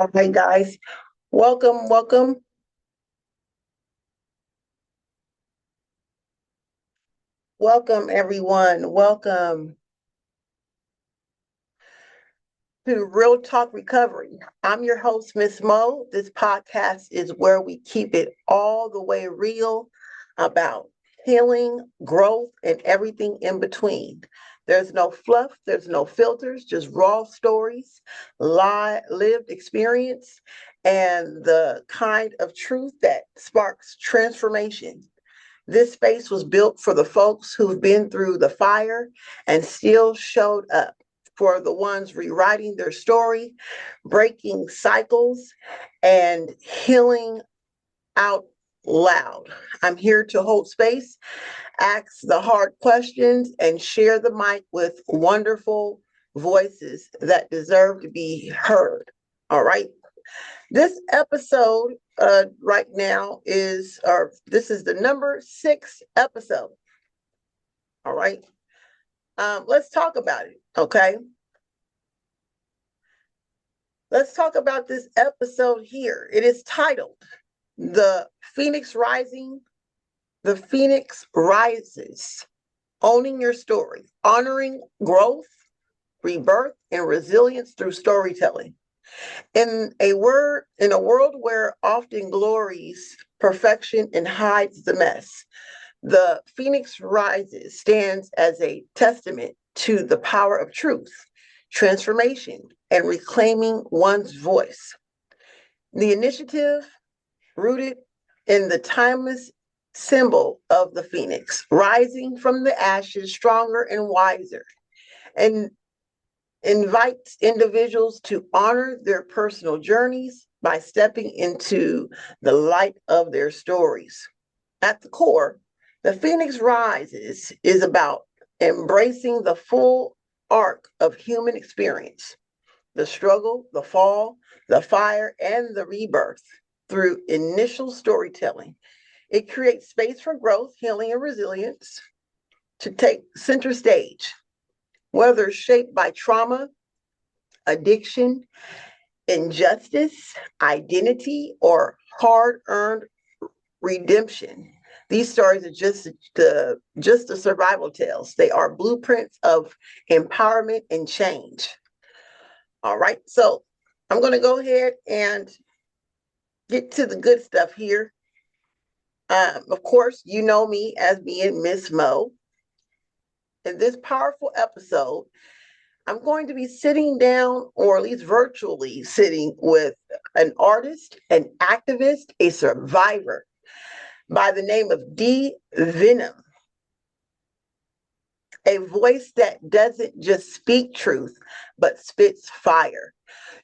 Okay, guys, welcome, everyone. Welcome to Real Talk Recovery. I'm your host, Miss Mo. This podcast is where we keep it all the way real about healing, growth, and everything in between. There's no fluff, there's no filters, just raw stories, lived experience, and the kind of truth that sparks transformation. This space was built for the folks who've been through the fire and still showed up, for the ones rewriting their story, breaking cycles, and healing out loud. I'm here to hold space, ask the hard questions, and share the mic with wonderful voices that deserve to be heard. All right. This episode right now this is the number 6 episode. All right. Let's talk about it. Okay. Let's talk about this episode here. It is titled The Phoenix Rising, The Phoenix Rises, Owning Your Story, Honoring Growth, Rebirth, and Resilience Through Storytelling. In a world where often glories perfection and hides the mess, the Phoenix Rises stands as a testament to the power of truth, transformation, and reclaiming one's voice. The initiative, rooted in the timeless symbol of the phoenix, rising from the ashes stronger and wiser, and invites individuals to honor their personal journeys by stepping into the light of their stories. At the core, the Phoenix Rises is about embracing the full arc of human experience, the struggle, the fall, the fire, and the rebirth through initial storytelling. It creates space for growth, healing, and resilience to take center stage, whether shaped by trauma, addiction, injustice, identity, or hard earned redemption. These stories are just the survival tales. They are blueprints of empowerment and change. All right, so I'm going to go ahead and get to the good stuff here. Of course, you know me as being Miss Mo. In this powerful episode, I'm going to be sitting down, or at least virtually sitting, with an artist, an activist, a survivor by the name of Dee Venom, a voice that doesn't just speak truth, but spits fire.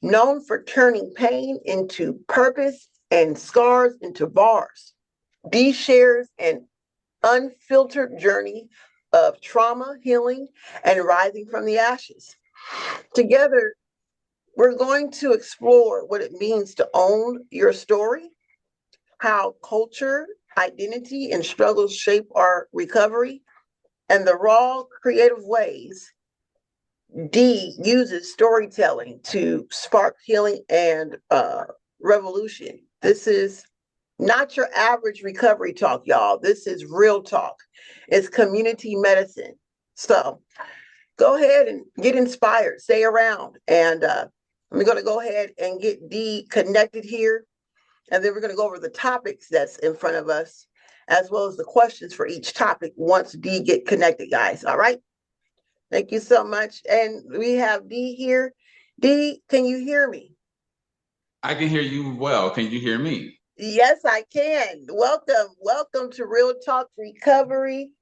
Known for turning pain into purpose and scars into bars, Dee shares an unfiltered journey of trauma, healing, and rising from the ashes. Together, we're going to explore what it means to own your story, how culture, identity, and struggles shape our recovery, and the raw, creative ways Dee uses storytelling to spark healing and revolution. This is not your average recovery talk, y'all. This is real talk. It's community medicine. So go ahead and get inspired. Stay around. And I'm going to go ahead and get Dee connected here. And then we're going to go over the topics that's in front of us, as well as the questions for each topic once Dee get connected, guys. All right. Thank you so much. And we have Dee here. Dee, can you hear me? I can hear you well. Can you hear me? Yes, I can. Welcome to Real Talk Recovery,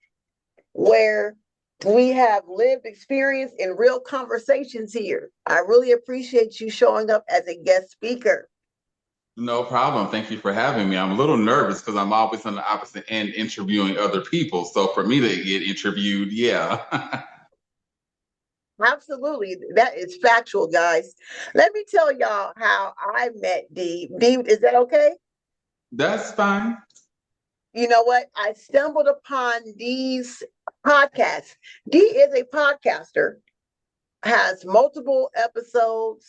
where we have lived experience and real conversations here. I really appreciate you showing up as a guest speaker. No problem. Thank you for having me. I'm a little nervous because I'm always on the opposite end interviewing other people. So for me to get interviewed, yeah. Absolutely. That is factual, guys. Let me tell y'all how I met Dee. Dee, is that okay? That's fine. You know what? I stumbled upon Dee's podcast. Dee is a podcaster, has multiple episodes.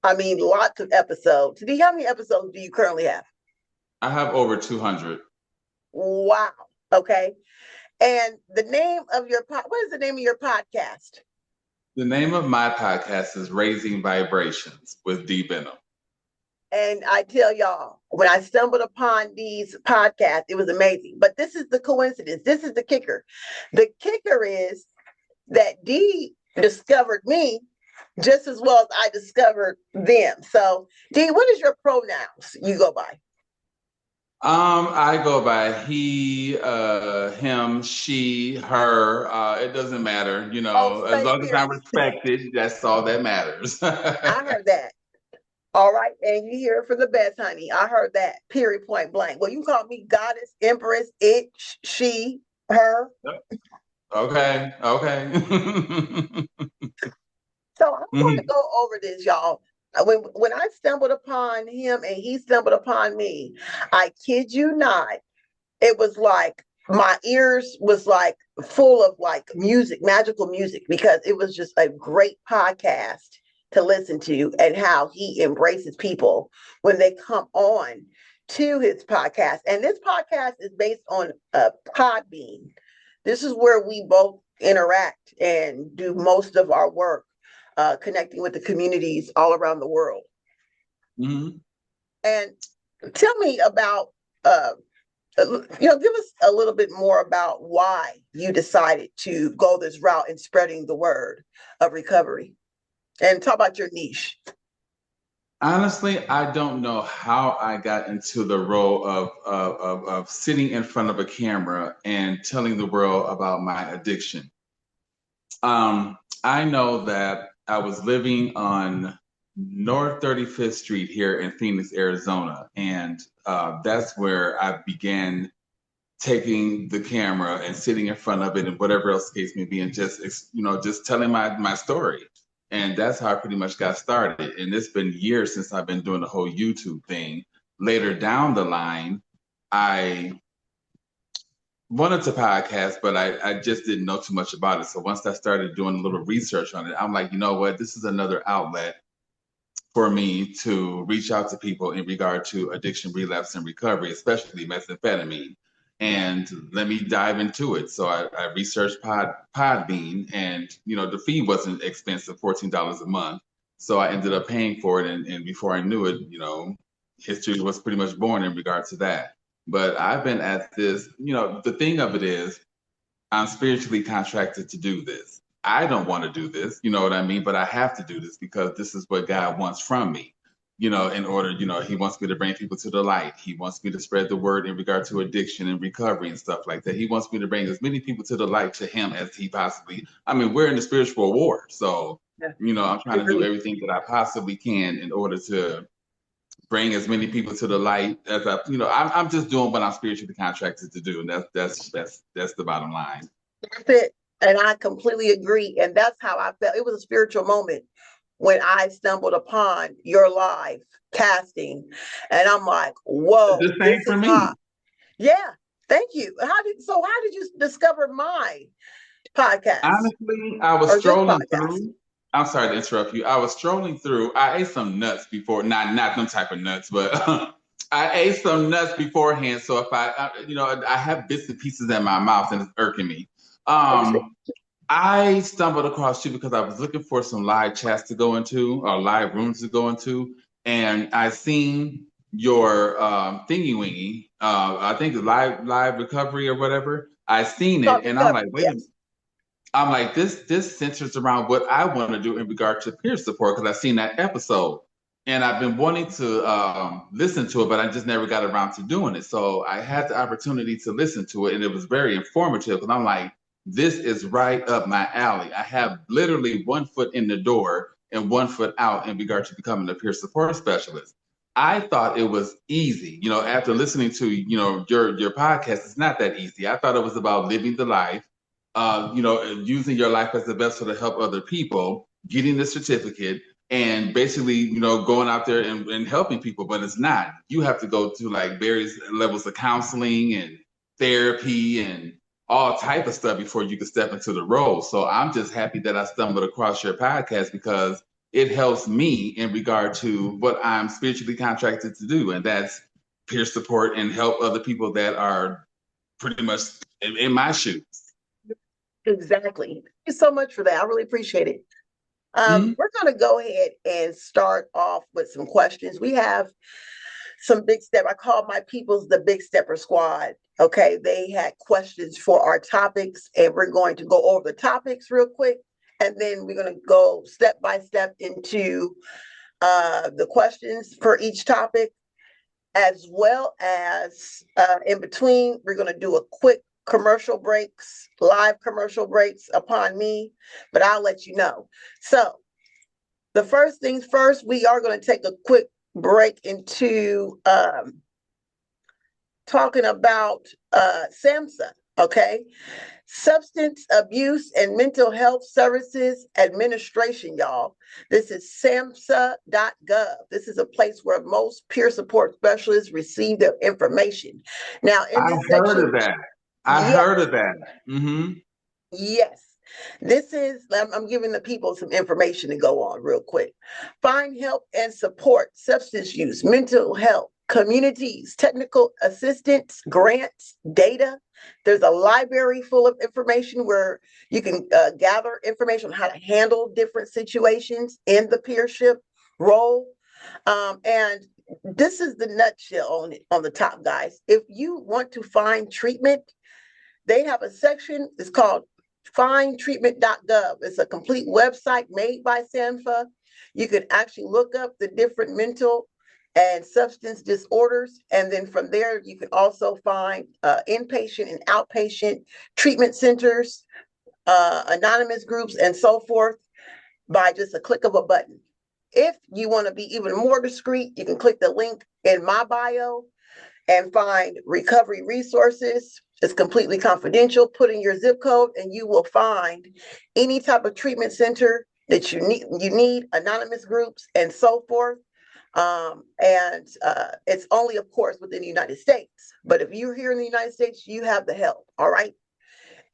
I mean, lots of episodes. Dee, how many episodes do you currently have? I have over 200. Wow. Okay. And the name of your what is the name of your podcast? The name of my podcast is Raising Vibrations with Dee Venom. And I tell y'all, when I stumbled upon these podcasts, it was amazing. But this is the coincidence. This is the kicker. The kicker is that Dee discovered me just as well as I discovered them. So, Dee, what is your pronouns you go by? I go by he, him, she, her. It doesn't matter, Oh, as same long as I'm period. respected, that's all that matters. I heard that. All right. And you hear it from the best, honey. I heard that. Period, point blank. Well, you call me goddess, empress, it, she, her. Okay, okay. So I'm going to Mhm. go over this, y'all. When I stumbled upon him and he stumbled upon me, I kid you not, it was like my ears was like full of like music, magical music, because it was just a great podcast to listen to, and how he embraces people when they come on to his podcast. And this podcast is based on Podbean. This is where we both interact and do most of our work, connecting with the communities all around the world. Mhm. And tell me about give us a little bit more about why you decided to go this route in spreading the word of recovery, and talk about your niche. Honestly, I don't know how I got into the role of sitting in front of a camera and telling the world about my addiction. I know that I was living on North 35th Street here in Phoenix, Arizona, and that's where I began taking the camera and sitting in front of it and whatever else the case may be, and just telling my story. And that's how I pretty much got started. And it's been years since I've been doing the whole YouTube thing. Later down the line, I wanted to podcast, but I just didn't know too much about it. So once I started doing a little research on it, I'm like, you know what? This is another outlet for me to reach out to people in regard to addiction, relapse, and recovery, especially methamphetamine. And let me dive into it. So I researched Podbean, and the fee wasn't expensive, $14 a month. So I ended up paying for it, and before I knew it, history was pretty much born in regard to that. But I've been at this, the thing of it is, I'm spiritually contracted to do this. I don't want to do this, you know what I mean? But I have to do this because this is what God wants from me. In order, He wants me to bring people to the light. He wants me to spread the word in regard to addiction and recovery and stuff like that. He wants me to bring as many people to the light to Him as He possibly. I mean, we're in the spiritual war. So, Yeah, I'm trying to do agree. everything that I possibly can in order to bring as many people to the light as I'm just doing what I'm spiritually contracted to do. And that's the bottom line. That's it. And I completely agree. And that's how I felt. It was a spiritual moment when I stumbled upon your live casting. And I'm like, whoa, The same this for is hot. me. Yeah. Thank you. How did you discover my podcast Honestly, I was or this strolling podcast? through. I'm sorry to interrupt you. I was strolling through. I ate some nuts before, not them type of nuts, but I ate some nuts beforehand. So if I have bits and pieces in my mouth and it's irking me. Understand? I stumbled across you because I was looking for some live chats to go into or live rooms to go into, and I seen your thingy wingy. I think the live recovery or whatever. I seen Called it, and I'm like, recovery. wait a minute. Yes. I'm like, this centers around what I want to do in regard to peer support because I've seen that episode and I've been wanting to listen to it, but I just never got around to doing it. So I had the opportunity to listen to it, and it was very informative. And I'm like, this is right up my alley. I have literally 1 foot in the door and 1 foot out in regard to becoming a peer support specialist. I thought it was easy, after listening to your podcast. It's not that easy. I thought it was about living the life, using your life as the vessel to help other people, getting the certificate, and basically, going out there and helping people. But it's not. You have to go to like various levels of counseling and therapy and all type of stuff before you can step into the role. So I'm just happy that I stumbled across your podcast because it helps me in regard to what I'm spiritually contracted to do, and that's peer support and help other people that are pretty much in my shoes. Exactly. Thank you so much for that. I really appreciate it. Mm-hmm. We're going to go ahead and start off with some questions. We have some big step. I call my peoples the Big Stepper Squad. Okay, they had questions for our topics, and we're going to go over the topics real quick, and then we're going to go step by step into the questions for each topic, as well as in between, we're going to do a quick commercial breaks, live commercial breaks upon me, but I'll let you know. So the first things first, we are going to take a quick break into talking about SAMHSA, okay? Substance Abuse and Mental Health Services Administration, y'all. This is samhsa.gov. This is a place where most peer support specialists receive their information. Now, in I this heard section, of that. I yes, heard of that. Mm-hmm. yes. This is, I'm giving the people some information to go on real quick. Find help and support substance use, mental health, communities, technical assistance, grants, data. There's a library full of information where you can gather information on how to handle different situations in the peership role. And this is the nutshell on it on the top, guys. If you want to find treatment, they have a section, it's called findtreatment.gov. It's a complete website made by SAMHSA. You can actually look up the different mental and substance disorders. And then from there, you can also find inpatient and outpatient treatment centers, anonymous groups, and so forth by just a click of a button. If you want to be even more discreet, you can click the link in my bio and find recovery resources. It's completely confidential. Put in your zip code and you will find any type of treatment center that you need anonymous groups and so forth. It's only, of course, within the United States. But if you're here in the United States, you have the help. All right.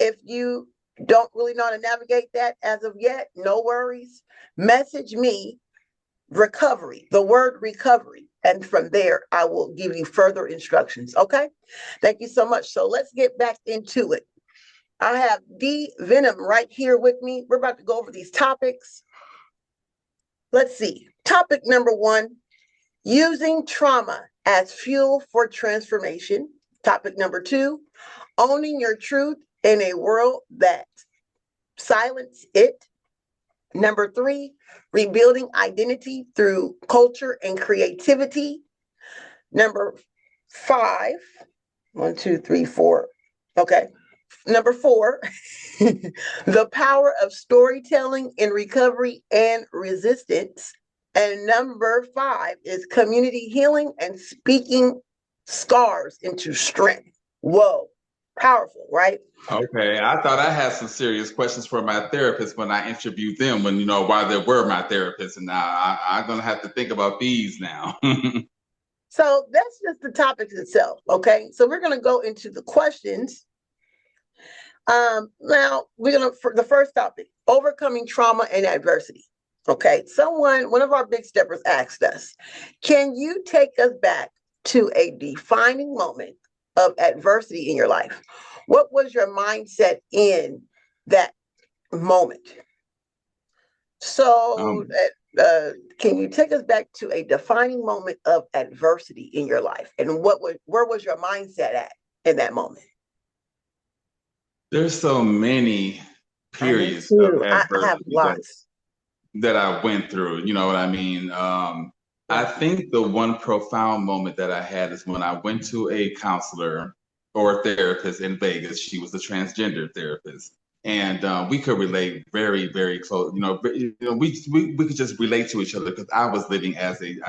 If you don't really know how to navigate that as of yet, no worries. Message me recovery, the word recovery. And from there, I will give you further instructions. Okay. Thank you so much. So let's get back into it. I have Dee Venom right here with me. We're about to go over these topics. Let's see. Topic number one, using trauma as fuel for transformation. Topic number two, owning your truth in a world that silence it. Number three, rebuilding identity through culture and creativity. Number five, one, two, three, four. Okay. Number four, the power of storytelling in recovery and resistance. And number five is community healing and speaking scars into strength. Whoa, powerful, right? Okay, I thought I had some serious questions for my therapist when I interviewed them when, why they were my therapists. And now I'm going to have to think about these now. So that's just the topics itself. Okay. So we're going to go into the questions. Now we're going to, for the first topic, overcoming trauma and adversity. Okay. One of our big steppers asked us, can you take us back to a defining moment of adversity in your life? What was your mindset in that moment? So, Um, can you take us back to a defining moment of adversity in your life, and where was your mindset at in that moment? there's so many I do periods of too. I have adversity lots. that I went through. You know what I mean? I Mhm. think the one profound moment that I had is when I went to a counselor or a therapist in Vegas. She was a transgender therapist, and we could relate very, very close. We could just relate to each other because I was living as a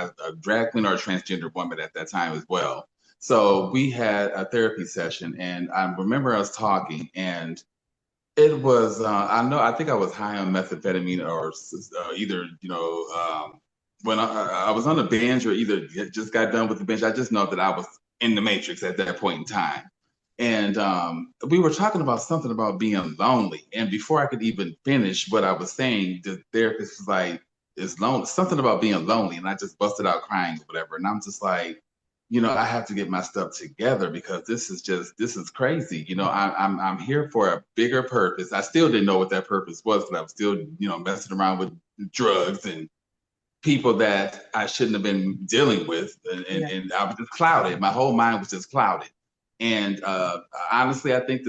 drag queen or a transgender woman at that time as well. So we had a therapy session, and I remember us talking, and it was, I think I was high on methamphetamine or either, when I was on a binge or either just got done with the binge. I just know that I was in the matrix at that point in time. And we were talking about something about being lonely. And before I could even finish what I was saying, the therapist was like, is lonely, something about being lonely. And I just busted out crying or whatever. And I'm just like, I have to get my stuff together because this is crazy. I'm here for a bigger purpose. I still didn't know what that purpose was, but I was still, messing around with drugs and people that I shouldn't have been dealing with. And I was just clouded. My whole mind was just clouded. And honestly, I think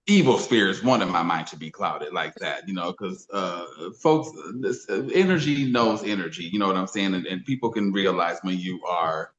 evil spirits wanted my mind to be clouded like that, because folks, this energy knows energy, you know what I'm saying? And people can realize when you are,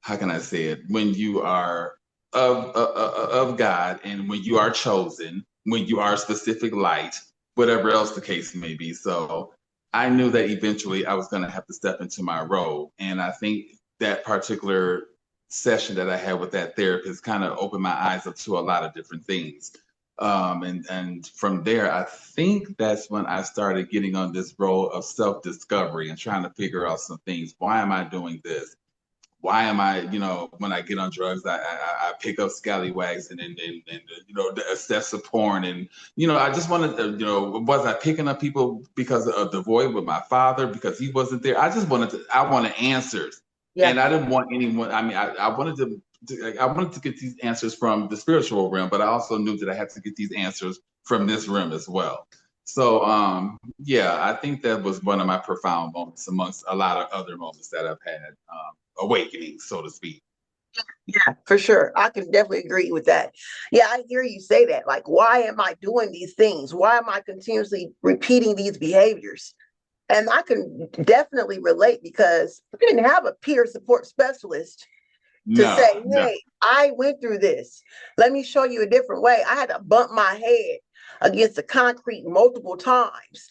how can I say it, when you are of God, and when you are chosen, when you are a specific light, whatever else the case may be. So I knew that eventually I was going to have to step into my role. And I think that particular session that I had with that therapist kind of opened my eyes up to a lot of different things. And from there, I think that's when I started getting on this role of self-discovery and trying to figure out some things. Why am I doing this? Why am I, when I get on drugs, I pick up scallywags and assess the porn. And, I just wanted to, was I picking up people because of the void with my father, because he wasn't there? I wanted answers. Yeah. And I didn't want anyone, I wanted to get these answers from the spiritual realm, but I also knew that I had to get these answers from this realm as well. So, I think that was one of my profound moments amongst a lot of other moments that I've had. Awakening, so to speak. Yeah, for sure. I can definitely agree with that. Yeah, I hear you say that. Like, why am I doing these things? Why am I continuously repeating these behaviors? And I can definitely relate because I didn't have a peer support specialist to say, hey, I went through this. Let me show you a different way. I had to bump my head against the concrete multiple times,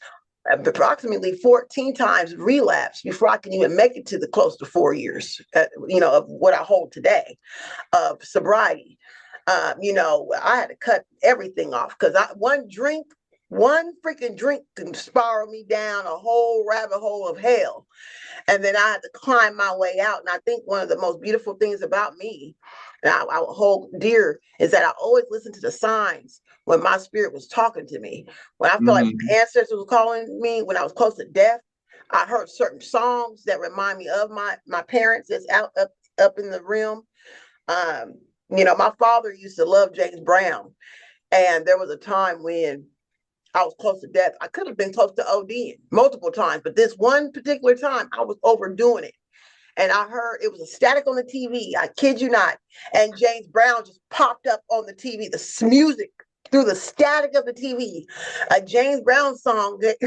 approximately 14 times relapse before I can even make it to the close to 4 years, of what I hold today of sobriety. I had to cut everything off because one freaking drink can spiral me down a whole rabbit hole of hell. And then I had to climb my way out. And I think one of the most beautiful things about me, and I hold dear, is that I always listen to the signs when my spirit was talking to me. When I felt like my ancestors were calling me, when I was close to death, I heard certain songs that remind me of my parents that's up in the realm. My father used to love James Brown. And there was a time when I was close to death. I could have been close to ODing multiple times, but this one particular time I was overdoing it. And I heard it was a static on the TV. I kid you not. And James Brown just popped up on the TV, the music through the static of the TV. A James Brown song that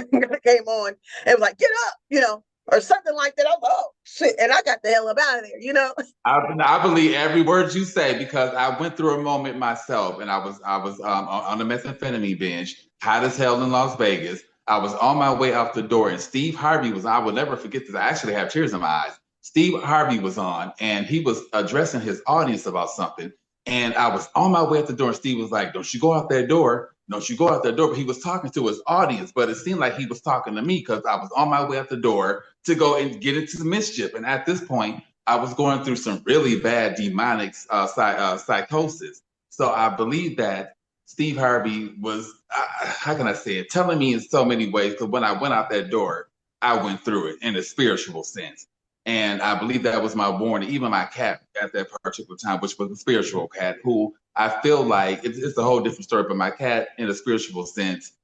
came on and it was like, get up, or something like that. I was like, oh, shit. And I got the hell up out of there, I believe every word you say because I went through a moment myself, and I was on a methamphetamine binge, hot as hell in Las Vegas. I was on my way out the door, and Steve Harvey was. I will never forget this. I actually have tears in my eyes. Steve Harvey was on, and he was addressing his audience about something. And I was on my way out the door, and Steve was like, "Don't you go out that door? Don't you go out that door?" But he was talking to his audience, but it seemed like he was talking to me because I was on my way out the door to go and get into the mischief. And at this point, I was going through some really bad demonic psychosis. So I believe that Steve Harvey was, how can I say it, telling me in so many ways, because when I went out that door, I went through it in a spiritual sense. And I believe that was my warning. Even my cat at that particular time, which was a spiritual cat, who I feel like it's a whole different story, but my cat, in a spiritual sense,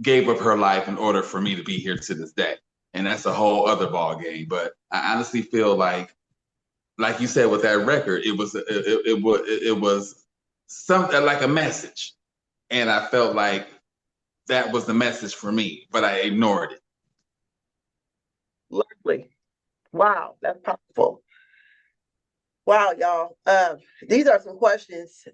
gave up her life in order for me to be here to this day. And that's a whole other ball game. But I honestly feel like you said with that record, it was something like a message. And I felt like that was the message for me, but I ignored it. Lovely. Wow, that's powerful. Wow, y'all. These are some questions.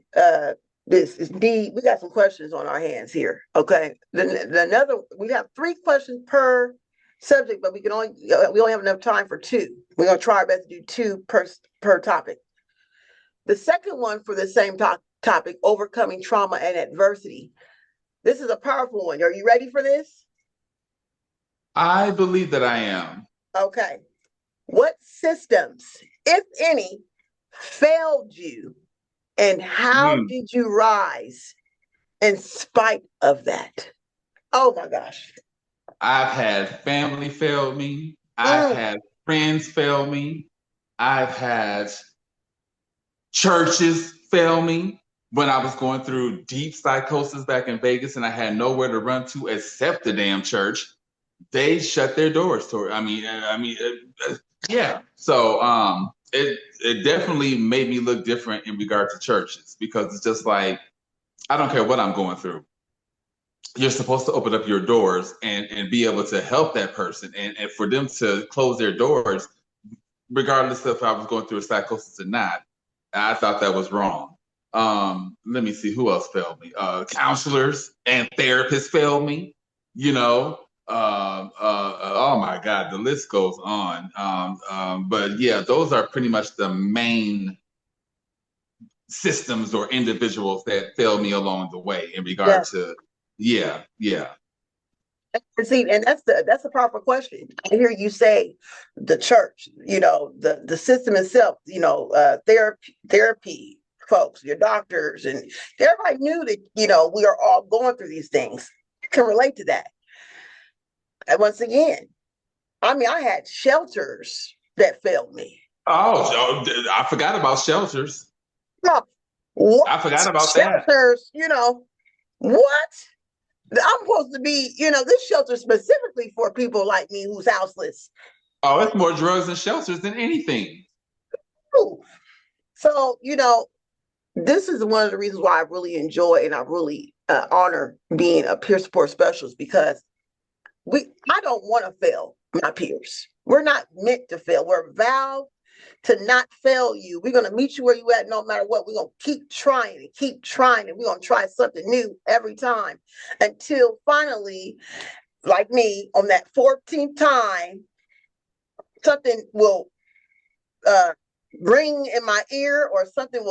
This is Dee. We got some questions on our hands here. Okay. We have 3 questions per subject, but we only have enough time for 2. We're gonna try our best to do 2 per topic. The second one for the same topic, overcoming trauma and adversity. This is a powerful one. Are you ready for this? I believe that I am. Okay. What systems, if any, failed you, and how did you rise in spite of that? Oh my gosh. I've had family fail me. I've Mm, had friends fail me. I've had churches fail me when I was going through deep psychosis back in Vegas and I had nowhere to run to except the damn church. They shut their doors to it. Yeah. So it definitely made me look different in regard to churches because it's just like I don't care what I'm going through. You're supposed to open up your doors and be able to help that person and for them to close their doors, regardless of if I was going through a psychosis or not. I thought that was wrong. Let me see who else failed me. Counselors and therapists failed me. You know, oh my God, the list goes on. But yeah, those are pretty much the main systems or individuals that failed me along the way in regard yeah. to, yeah, yeah. And see, and that's a proper question. I hear you say the church, the system itself, therapy folks, your doctors, and everybody knew that, we are all going through these things. Can relate to that. And once again, I mean, I had shelters that failed me. I forgot about shelters. No, what I forgot about that. shelters? What? I'm supposed to be, this shelter specifically for people like me who's houseless. Oh, it's more drugs and shelters than anything. Ooh. So, this is one of the reasons why I really enjoy and I really honor being a peer support specialist because I don't want to fail my peers. We're not meant to fail. We're vowed to not fail you. We're going to meet you where you at no matter what. We're going to keep trying and keep trying, and we're going to try something new every time until finally, like me, on that 14th time, something will uh, ring in my ear or something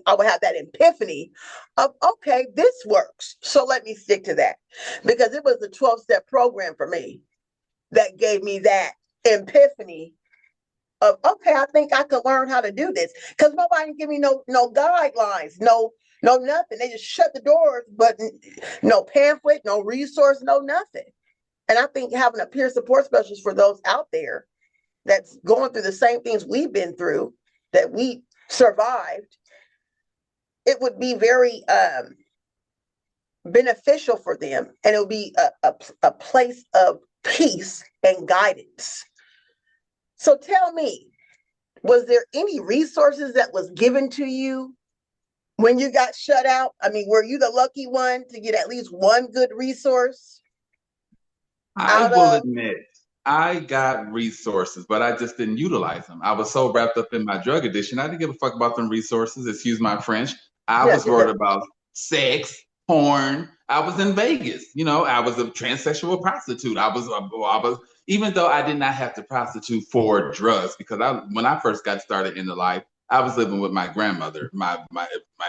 I will have that epiphany of, okay, this works. So let me stick to that because it was the 12-step program for me that gave me that epiphany of, okay, I think I could learn how to do this because nobody give me no guidelines, no nothing. They just shut the doors, but no pamphlet, no resource, no nothing. And I think having a peer support specialist for those out there that's going through the same things we've been through, that we survived, it would be very beneficial for them, and it would be a place of peace and guidance. So tell me, was there any resources that was given to you when you got shut out? I mean, were you the lucky one to get at least one good resource I out will of? admit, I got resources, but I just didn't utilize them. I was so wrapped up in my drug addiction, I didn't give a fuck about them resources. Excuse my French. I Yeah, was worried about sex, porn. I was in Vegas. I was a transsexual prostitute. Even though I did not have to prostitute for drugs, because when I first got started in the life, I was living with my grandmother, my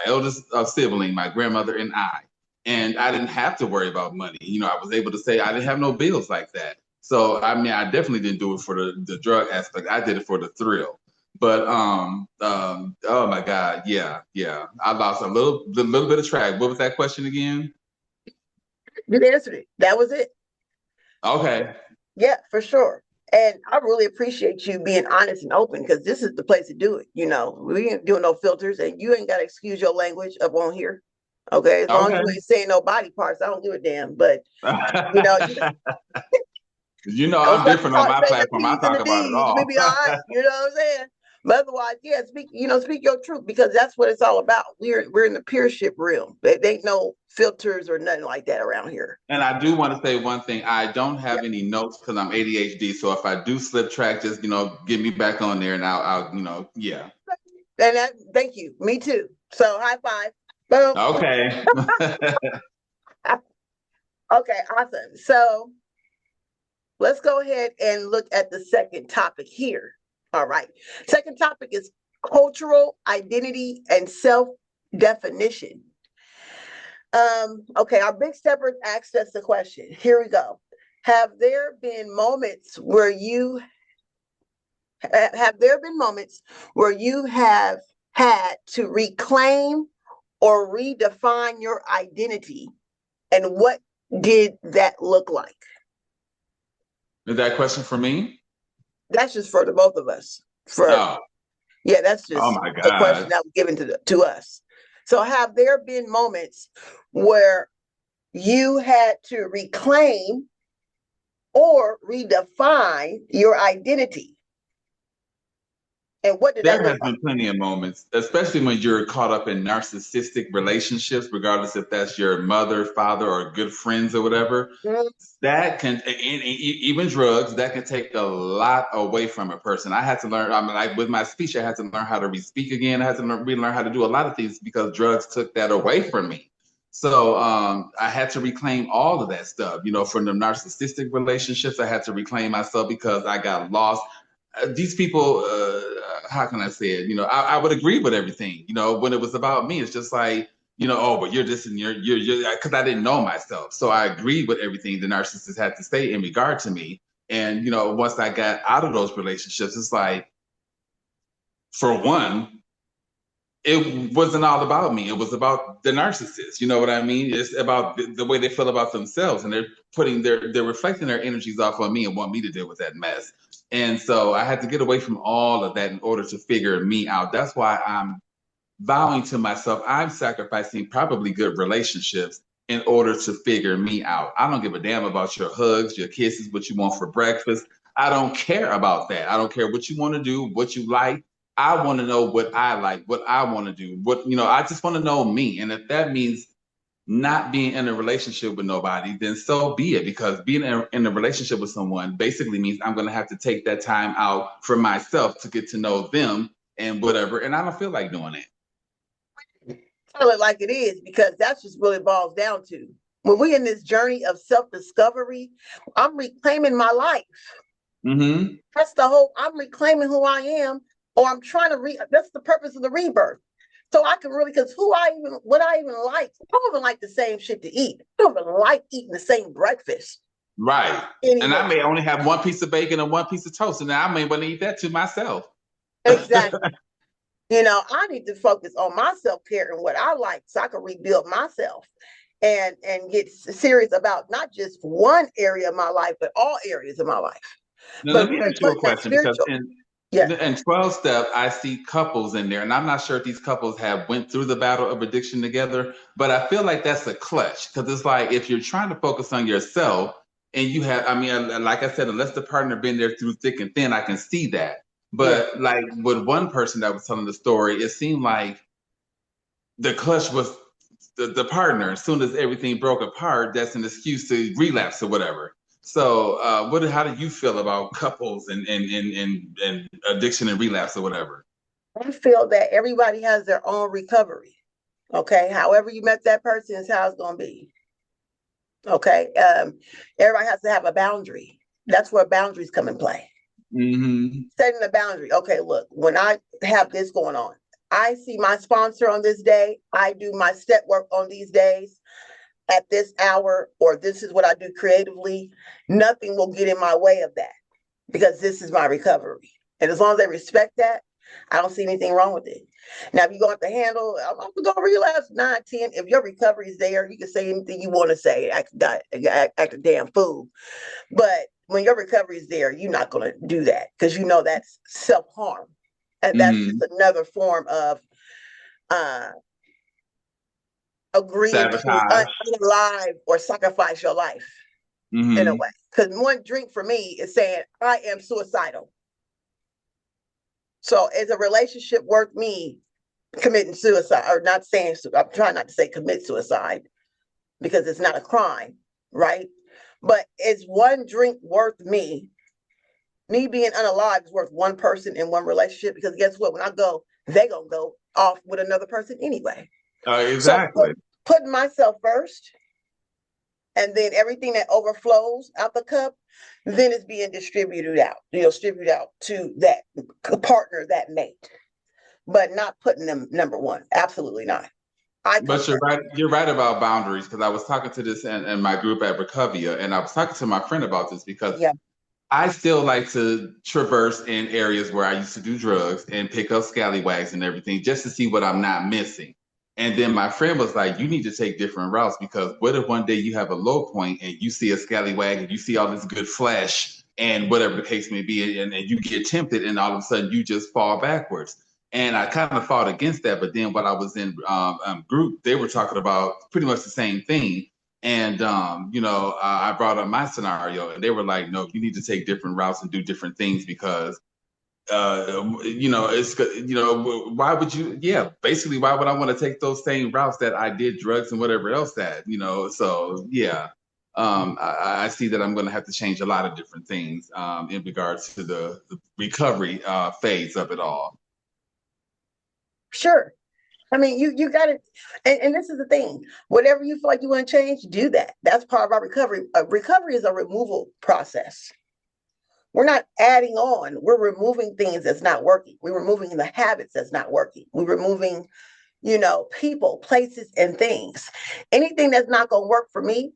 eldest sibling, my grandmother, and I. And I didn't have to worry about money. I was able to say I didn't have no bills like that. So I mean, I definitely didn't do it for the drug aspect. I did it for the thrill. But oh my God, yeah, yeah. I lost a little bit of track. What was that question again? you answered it. That was it. Okay. Yeah, for sure. And I really appreciate you being honest and open because this is the place to do it. We ain't doing no filters, and you ain't got to excuse your language up on here. Okay, as long as Okay. you ain't saying no body parts, I don't give a damn. But you know, you don't I'm have to different on my say your platform. I P's and talk the about it D's. You may all. be all right. You know what I'm saying? But otherwise, yeah, speak your truth because that's what it's all about. We're in the peership realm. There ain't no filters or nothing like that around here. And I do want to say one thing. I don't Yeah. have any notes because I'm ADHD. So if I do slip track, just get me back on there, and I'll yeah. And thank you. Me too. So high five. Boom. Okay. Okay, awesome. So let's go ahead and look at the second topic here. All right. Second topic is cultural identity and self-definition. Okay, our big steppers asked us the question. Here we go. Have there been moments where you have had to reclaim or redefine your identity? And what did that look like? Is that a question for me? That's just for the both of us. For Oh, Yeah, that's oh just my a question God. that was given to us. So have there been moments where you had to reclaim or redefine your identity? And what did that There look has like? been plenty of moments, especially when you're caught up in narcissistic relationships, regardless if that's your mother, father, or good friends or whatever. Mhm. That can, and even drugs, that can take a lot away from a person. I had to learn, I mean, like with my speech, I had to learn how to re-speak again. I had to relearn how to do a lot of things because drugs took that away from me. So I had to reclaim all of that stuff, from the narcissistic relationships. I had to reclaim myself because I got lost. These people, how can I say it? I would agree with everything. When it was about me, it's just like, oh, but you're this and you're, because I didn't know myself. So I agreed with everything the narcissist had to say in regard to me. And, once I got out of those relationships, it's like, for one, it wasn't all about me. It was about the narcissist. You know what I mean? It's about the way they feel about themselves, and they're reflecting their energies off on me and want me to deal with that mess. And so I had to get away from all of that in order to figure me out. That's why I'm vowing to myself, I'm sacrificing probably good relationships in order to figure me out. I don't give a damn about your hugs, your kisses, what you want for breakfast. I don't care about that. I don't care what you want to do, what you like. I want to know what I like, what I want to do. I just want to know me. And if that means not being in a relationship with nobody, then so be it. Because being in a relationship with someone basically means I'm going to have to take that time out for myself to get to know them and whatever. And I don't feel like doing it. Tell it like it is, because that's just really boils down to when we're in this journey of self-discovery. I'm reclaiming my life. Mm-hmm. That's the whole, I'm reclaiming who I am, or I'm trying to that's the purpose of the rebirth. So I can really, because what I even like, I don't even like the same shit to eat. I don't even like eating the same breakfast Right. And I anymore. may only have one piece of bacon and one piece of toast, and now I may want to eat that to myself. Exactly. I need to focus on my self-care and what I like so I can rebuild myself and get serious about not just one area of my life, but all areas of my life. Now, But let me really ask you a putting that question because spiritual. in Yes. in 12 step, I see couples in there, and I'm not sure if these couples have went through the battle of addiction together, but I feel like that's a clutch because it's like if you're trying to focus on yourself and you have, I mean, like I said, unless the partner been there through thick and thin, I can see that. Yeah. But like with one person that was telling the story, it seemed like the clutch was the partner. As soon as everything broke apart, that's an excuse to relapse or whatever. So, how do you feel about couples and addiction and relapse or whatever? I feel that everybody has their own recovery. Okay. However you met that person is how it's going to be. Okay. Everybody has to have a boundary. That's where boundaries come in play. Mm-hmm. Setting a boundary. Okay, look, when I have this going on, I see my sponsor on this day. I do my step work on these days at this hour, or this is what I do creatively. Nothing will get in my way of that because this is my recovery. And as long as they respect that, I don't see anything wrong with it. Now, if you go have to handle, I'm going to relapse 9, 10. If your recovery is there, you can say anything you want to say. Act a damn fool. But when your recovery is there, you're not going to do that because that's self harm. And that's just Mm-hmm. another form of uh, agreeing to Sabotage. unalive or sacrifice your life in a Mm-hmm. way. Because one drink for me is saying, I am suicidal. So is a relationship worth me committing suicide or not saying, I'm trying not to say commit suicide because it's not a crime, right? But is one drink worth me being unalive is worth one person in one relationship because guess what? When I go, they gonna go off with another person anyway. So Exactly. putting myself first, and then everything that overflows out the cup, then it's being distributed out to that partner, that mate, but not putting them number one. Absolutely not. I come But you're first. right. You're right about boundaries because I was talking to this in my group at Recovia, and I was talking to my friend about this because Yeah. I still like to traverse in areas where I used to do drugs and pick up scallywags and everything just to see what I'm not missing. And then my friend was like, you need to take different routes because what if one day you have a low point and you see a scallywag and you see all this good flesh and whatever the case may be, and you get tempted, and all of a sudden you just fall backwards. And I kind of fought against that, but then when I was in group, they were talking about pretty much the same thing. And I brought up my scenario, and they were like, "No, you need to take different routes and do different things because it's why would you? Yeah, basically, why would I want to take those same routes that I did drugs and whatever else that So yeah, I see that I'm going to have to change a lot of different things in regards to the recovery phase of it all. Sure. I mean, you got it. And this is the thing. Whatever you feel like you want to change, do that. That's part of our recovery. Recovery is a removal process. We're not adding on. We're removing things that's not working. We're removing the habits that's not working. We're removing, people, places, and things. Anything that's not going to work for me,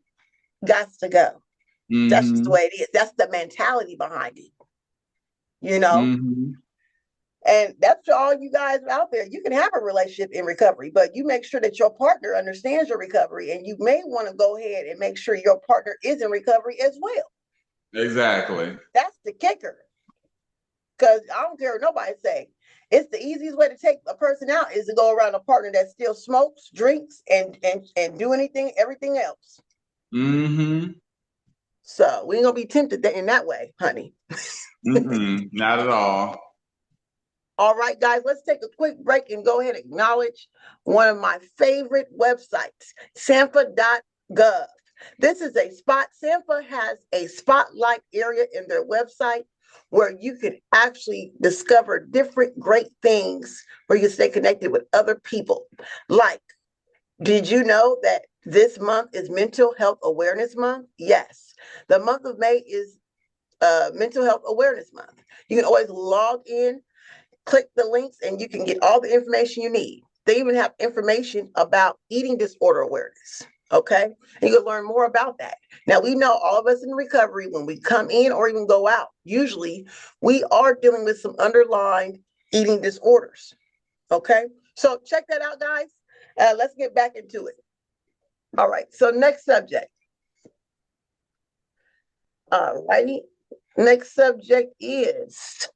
got to go. That's just the way it is. That's the mentality behind it. And that's to all you guys out there. You can have a relationship in recovery, but you make sure that your partner understands your recovery, and you may want to go ahead and make sure your partner is in recovery as well. Exactly. That's the kicker. Because I don't care what nobody say. It's the easiest way to take a person out is to go around a partner that still smokes, drinks, and do everything else. So we ain't gonna be tempted in that way, honey. Not at all. All right, guys, let's take a quick break and go ahead and acknowledge one of my favorite websites, sampa.gov. This is a spot. Sampa has a spotlight area in their website where you can actually discover different great things where you can stay connected with other people. Like, did you know that this month is Mental Health Awareness Month? Yes. The month of May is Mental Health Awareness Month. You can always log in, click the links, and you can get all the information you need. They even have information about eating disorder awareness. Okay. And you can learn more about that. Now, we know all of us in recovery, when we come in or even go out, usually we are dealing with some underlying eating disorders. Okay. So check that out, guys. Let's get back into it. All right. So next subject. All righty. Next subject is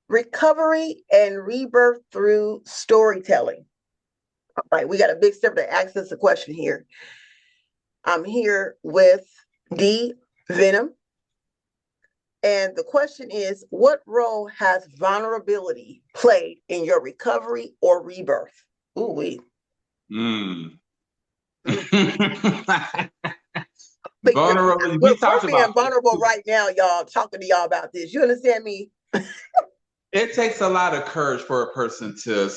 recovery and rebirth through storytelling. All right, we got a big step to ask us a question here. I'm here with Dee Venom. And the question is, what role has vulnerability played in your recovery or rebirth? Ooh-wee. Vulnerability. We're being vulnerable right now, y'all, talking to y'all about this. You understand me? It takes a lot of courage for a person to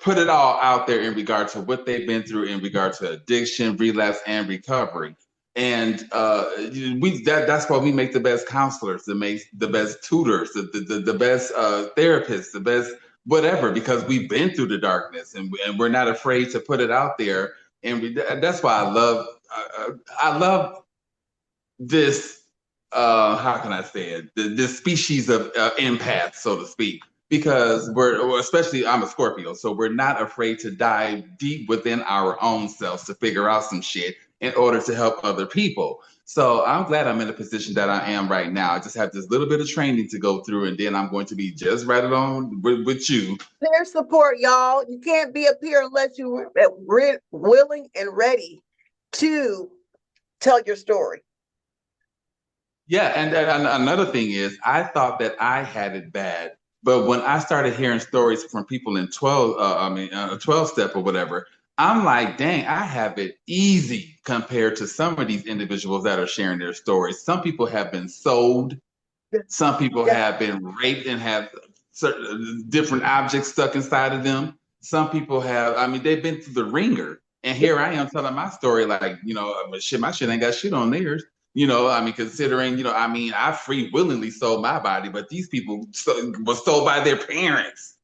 put it all out there in regard to what they've been through in regard to addiction, relapse, and recovery. And that's why we make the best counselors, the best tutors, the best therapists, the best whatever, because we've been through the darkness and we're not afraid to put it out there. And that's why I love this. How can I say it? This species of empath, so to speak, because especially I'm a Scorpio, so we're not afraid to dive deep within our own selves to figure out some shit in order to help other people. So I'm glad I'm in the position that I am right now. I just have this little bit of training to go through, and then I'm going to be just right along with you. Peer support, y'all. You can't be a peer unless you're willing and ready to tell your story. Yeah, and another thing is, I thought that I had it bad, but when I started hearing stories from people in 12 step or whatever, I'm like, dang, I have it easy compared to some of these individuals that are sharing their stories. Some people have been sold, some people have been raped and have certain different objects stuck inside of them. Some people have, they've been through the ringer, and here I am telling my story like, shit, my shit ain't got shit on theirs. Considering, I free willingly sold my body, but these people were sold by their parents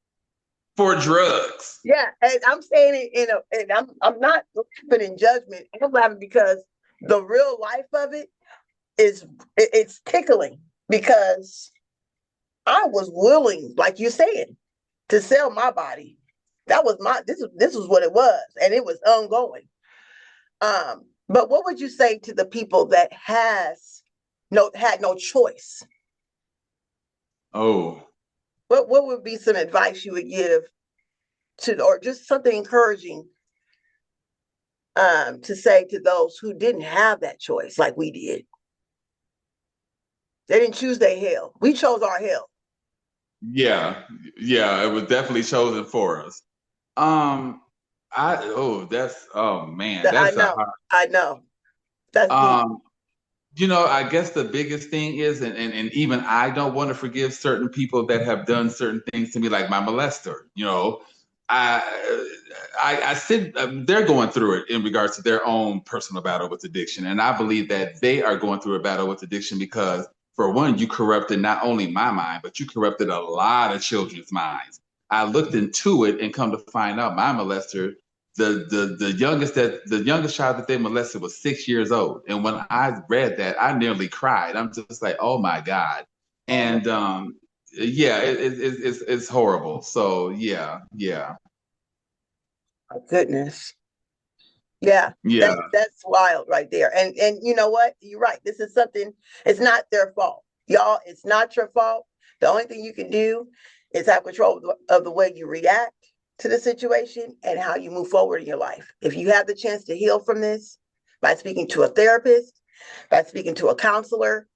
for drugs. Yeah, and I'm saying it and I'm not laughing in judgment. I'm laughing because the real life of it it's tickling, because I was willing, like you said, to sell my body. That was this was what it was, and it was ongoing. But what would you say to the people that has had no choice, Oh, what would be some advice you would give to, or just something encouraging to say to those who didn't have that choice like we did? They didn't choose their hell. We chose our hell. yeah, yeah, it was definitely chosen for us. Um, that's oh man, I that's a know. I know. That's deep. hard. I guess the biggest thing is, and even I don't want to forgive certain people that have done certain things to me, like my molester. I, I sit, they're going through it in regards to their own personal battle with addiction. And I believe that they are going through a battle with addiction because, for one, you corrupted not only my mind, but you corrupted a lot of children's minds. I looked into it and come to find out my molester, the youngest child that they molested was 6 years old. And when I read that, I nearly cried. I'm just like, oh my God. And yeah, it's horrible. So yeah, yeah, My goodness. Yeah, yeah. that's wild right there. And you know what? You're right. This is something, it's not their fault. Y'all, it's not your fault. The only thing you can do is have control of the way you react to the situation and how you move forward in your life. If you have the chance to heal from this by speaking to a therapist, by speaking to a counselor,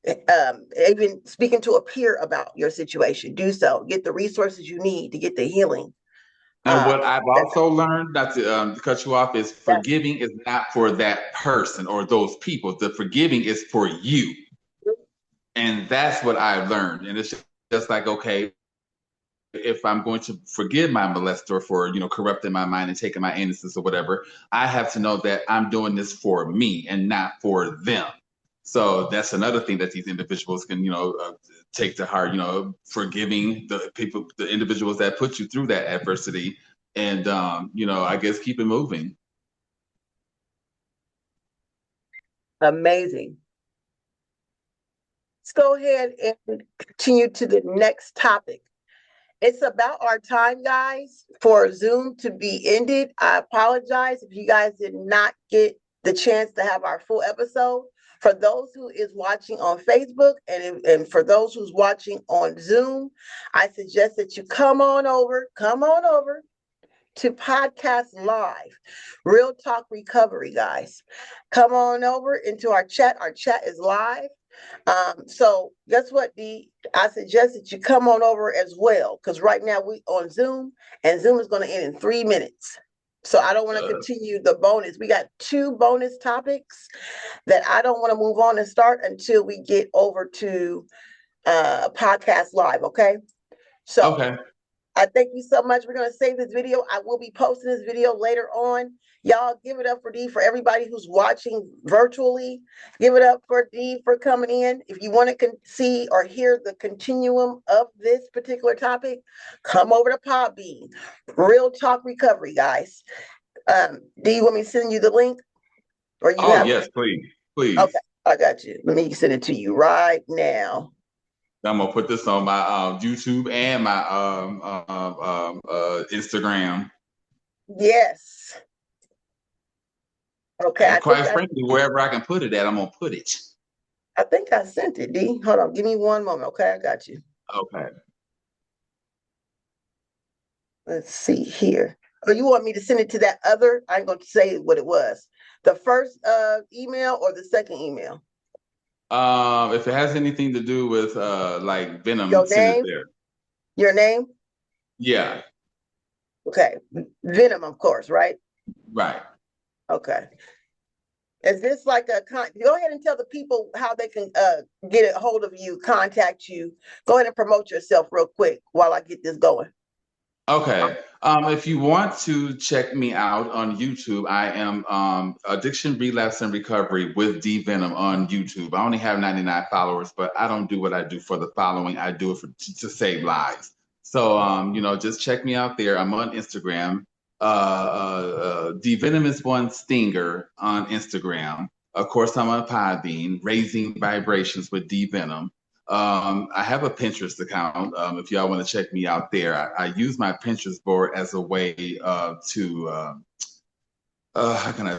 even speaking to a peer about your situation, do so. Get the resources you need to get the healing. And Um, what I've that's, also learned, not to cut you off, is that's forgiving is not for that person or those people. The forgiving is for you. And that's what I've learned. And it's just like, okay, if I'm going to forgive my molester for, corrupting my mind and taking my innocence or whatever, I have to know that I'm doing this for me and not for them. So that's another thing that these individuals can, take to heart, forgiving the people, the individuals that put you through that adversity and, I guess keep it moving. amazing. Let's go ahead and continue to the next topic. It's about our time, guys, for Zoom to be ended. I apologize if you guys did not get the chance to have our full episode. For those who is watching on Facebook and for those who's watching on Zoom, I suggest that you come on over to Podcast Live, Real Talk Recovery, guys. Come on over into our chat. Our chat is live. So guess what, Dee? I suggest that you come on over as well, because right now we on Zoom, and Zoom is going to end in 3 minutes. So I don't want to Uh, continue the bonus. We got 2 bonus topics that I don't want to move on and start until we get over to Podcast Live. Okay. So okay. I thank you so much. We're going to save this video. I will be posting this video later on. Y'all give it up for Dee, for everybody who's watching virtually. Give it up for Dee for coming in. If you want to see or hear the continuum of this particular topic, come over to Podbean. Real Talk Recovery, guys. Dee, you want me to send you the link? Or you Oh, have yes, please, Okay, please. I got you. Let me send it to you right now. I'm gonna put this on my YouTube and my Instagram. Yes. Okay, And quite frankly, wherever I can put it at, I'm gonna put it. I think I sent it, Dee. Hold on, give me one moment. Okay, I got you. Okay. Let's see here. Oh, you want me to send it to that other? I ain't gonna say what it was. The first email or the second email? If it has anything to do with like Venom, Your send it name? there. Your name? Yeah, Okay. Venom, of course, right? right. Okay. Is this like go ahead and tell the people how they can get a hold of you, contact you. Go ahead and promote yourself real quick while I get this going. Okay. If you want to check me out on YouTube, I am Addiction, Relapse, and Recovery with Dee Venom on YouTube. I only have 99 followers, but I don't do what I do for the following. I do it to save lives. So, just check me out there. I'm on Instagram. Dee Venom is one stinger on Instagram. Of course, I'm on Podbean, Raising Vibrations with Dee Venom. I have a Pinterest account. If y'all want to check me out there, I use my Pinterest board as a way to how can I